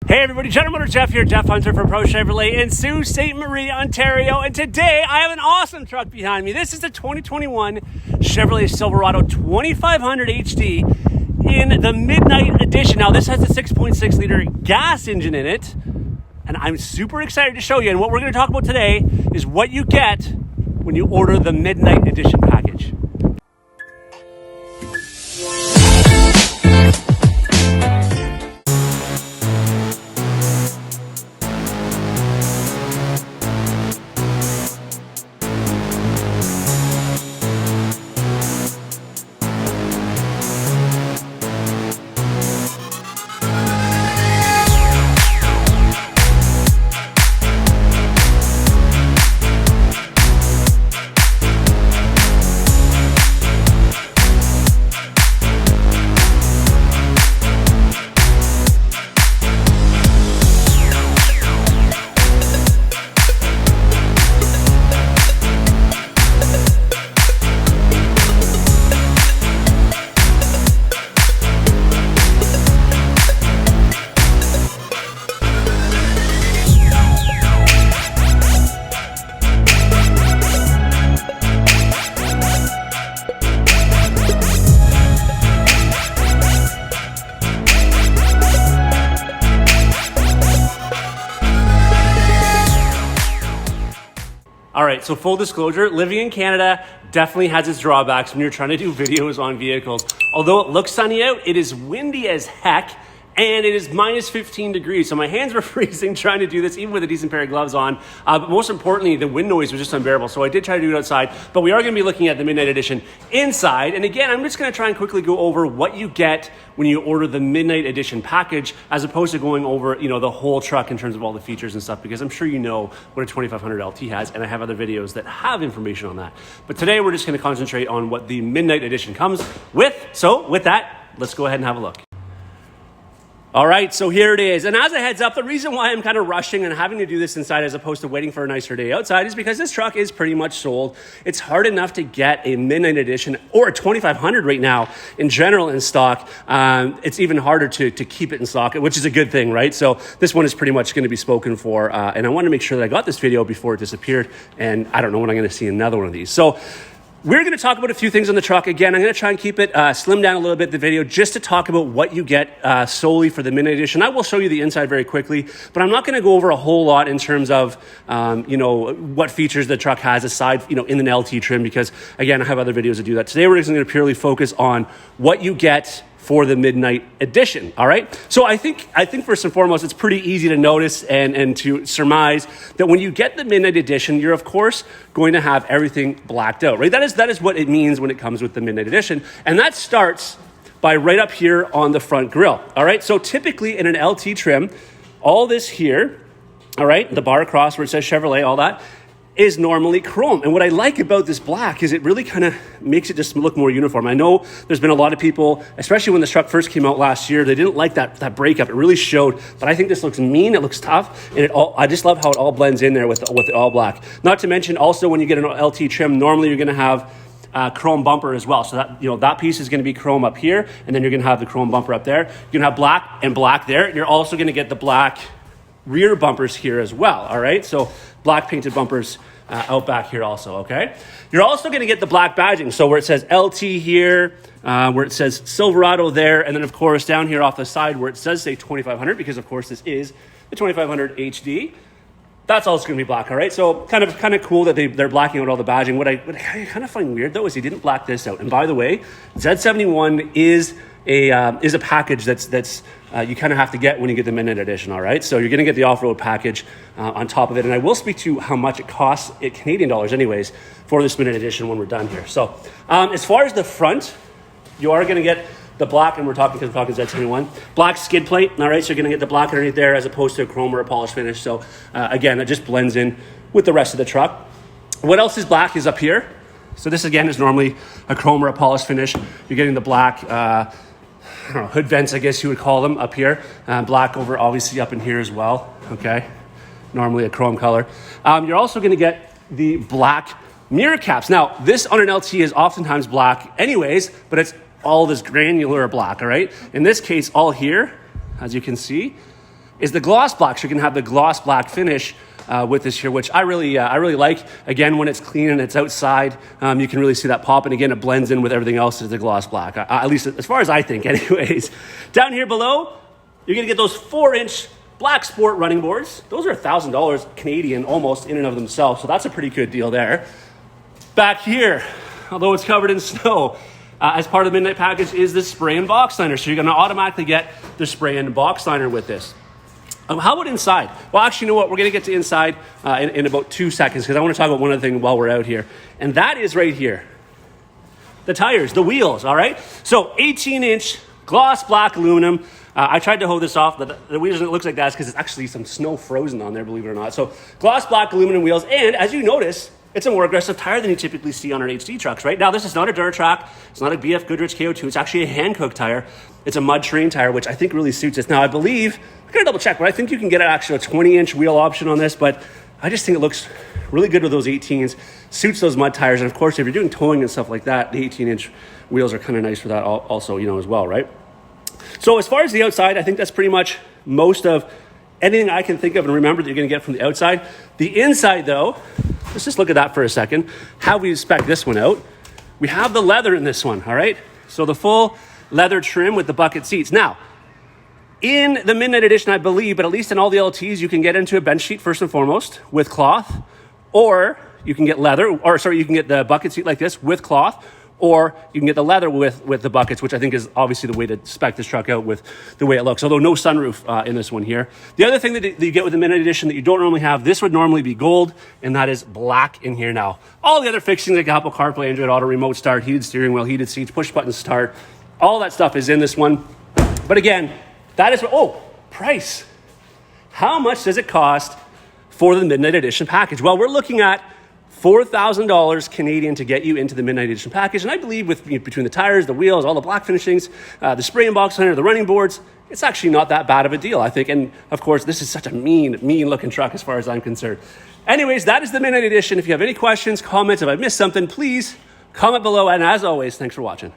Hey everybody, General Motors Jeff here, Jeff Hunter from Pro Chevrolet in Sault Ste. Marie, Ontario. And today I have an awesome truck behind me. This is the 2021 Chevrolet Silverado 2500 HD in the Midnight Edition. Now this has a 6.6 liter gas engine in it, and I'm super excited to show you. And what we're going to talk about today is what you get when you order the Midnight Edition package. All right, so full disclosure, living in Canada definitely has its drawbacks when you're trying to do videos on vehicles. Although it looks sunny out, it is windy as heck, and it is minus 15 degrees. So my hands were freezing trying to do this, even with a decent pair of gloves on. But most importantly, the wind noise was just unbearable. So I did try to do it outside, but we are gonna be looking at the Midnight Edition inside. And again, I'm just gonna try and quickly go over what you get when you order the Midnight Edition package, as opposed to going over, the whole truck in terms of all the features and stuff, because I'm sure you know what a 2500 LT has, and I have other videos that have information on that. But today we're just gonna concentrate on what the Midnight Edition comes with. So with that, let's go ahead and have a look. All right, so here it is. And as a heads up, the reason why I'm kind of rushing and having to do this inside as opposed to waiting for a nicer day outside is because this truck is pretty much sold. It's hard enough to get a Midnight Edition or a 2500 right now in general in stock. It's even harder to keep it in stock, which is a good thing, right? So this one is pretty much going to be spoken for. And I want to make sure that I got this video before it disappeared. And I don't know when I'm going to see another one of these. So we're going to talk about a few things on the truck. Again, I'm going to try and keep it slim down a little bit, the video, just to talk about what you get solely for the Midnight Edition. I will show you the inside very quickly, but I'm not going to go over a whole lot in terms of, what features the truck has aside, in an LT trim, because again, I have other videos that do that. Today, we're just going to purely focus on what you get for the Midnight Edition, all right? So I think first and foremost, it's pretty easy to notice and to surmise that when you get the Midnight Edition, you're of course going to have everything blacked out, right? That is what it means when it comes with the Midnight Edition. And that starts by right up here on the front grille, all right? So typically in an LT trim, all this here, all right, the bar across where it says Chevrolet, all that, is normally chrome. And what I like about this black is it really kind of makes it just look more uniform. I know there's been a lot of people, especially when this truck first came out last year, they didn't like that breakup. It really showed, but I think this looks mean, it looks tough, and I just love how it all blends in there with the all black. Not to mention also when you get an LT trim, normally you're gonna have chrome bumper as well. So that, that piece is gonna be chrome up here, and then you're gonna have the chrome bumper up there. You're gonna have black and black there, and you're also gonna get the black rear bumpers here as well, all right? So black painted bumpers out back here also, okay? You're also gonna get the black badging. So where it says LT here, where it says Silverado there, and then of course down here off the side where it says say 2500, because of course this is the 2500 HD, that's also gonna be black, all right? So kind of cool that they're blacking out all the badging. What I kind of find weird though is they didn't black this out. And by the way, Z71 is a package that's you kind of have to get when you get the Midnight Edition, all right? So you're gonna get the off-road package on top of it, and I will speak to how much it costs, Canadian dollars anyways, for this Midnight Edition when we're done here. So as far as the front, you are gonna get the black, and we're talking Z71, black skid plate, all right? So you're gonna get the black underneath there as opposed to a chrome or a polished finish. So again, it just blends in with the rest of the truck. What else is black is up here. So this again is normally a chrome or a polished finish. You're getting the black, hood vents, I guess you would call them, up here. Black over obviously up in here as well, okay? Normally a chrome color. You're also gonna get the black mirror caps. Now, this on an LT is oftentimes black anyways, but it's all this granular black, all right? In this case, all here, as you can see, is the gloss black. So you can have the gloss black finish with this here, which I really like. Again, when it's clean and it's outside, you can really see that pop. And again, it blends in with everything else as the gloss black, at least as far as I think anyways. Down here below, you're gonna get those 4-inch Black Sport running boards. Those are $1,000 Canadian almost in and of themselves. So that's a pretty good deal there. Back here, although it's covered in snow, as part of the Midnight package is this spray and box liner. So you're gonna automatically get the spray and box liner with this. How about inside? Well, actually, you know what? We're going to get to inside in about 2 seconds because I want to talk about one other thing while we're out here. And that is right here. The tires, the wheels, all right? So 18-inch gloss black aluminum. I tried to hold this off. The wheels, it looks like that because it's actually some snow frozen on there, believe it or not. So gloss black aluminum wheels. And as you notice, it's a more aggressive tire than you typically see on our HD trucks, right? Now, this is not a Duratrac. It's not a BF Goodrich KO2. It's actually a Hankook tire. It's a mud terrain tire, which I think really suits us. Now, I believe, I gotta double check, but I think you can get actually a 20-inch wheel option on this, but I just think it looks really good with those 18s, suits those mud tires. And of course, if you're doing towing and stuff like that, the 18-inch wheels are kind of nice for that also, as well, right? So as far as the outside, I think that's pretty much most of anything I can think of and remember that you're gonna get from the outside. The inside though, let's just look at that for a second. How we spec this one out. We have the leather in this one, all right? So the full leather trim with the bucket seats. Now, in the Midnight Edition, I believe, but at least in all the LTs, you can get into a bench seat first and foremost with cloth, or you can get you can get the bucket seat like this with cloth, or you can get the leather with the buckets, which I think is obviously the way to spec this truck out with the way it looks, although no sunroof in this one here. The other thing that you get with the Midnight Edition that you don't normally have, this would normally be gold, and that is black in here now. All the other fixings like Apple CarPlay, Android Auto, remote start, heated steering wheel, heated seats, push button start, all that stuff is in this one. But again, that is price. How much does it cost for the Midnight Edition package? Well, we're looking at $4,000 Canadian to get you into the Midnight Edition package. And I believe between the tires, the wheels, all the black finishings, the spray and box liner, the running boards, it's actually not that bad of a deal, I think. And of course, this is such a mean looking truck as far as I'm concerned. Anyways, that is the Midnight Edition. If you have any questions, comments, if I missed something, please comment below. And as always, thanks for watching.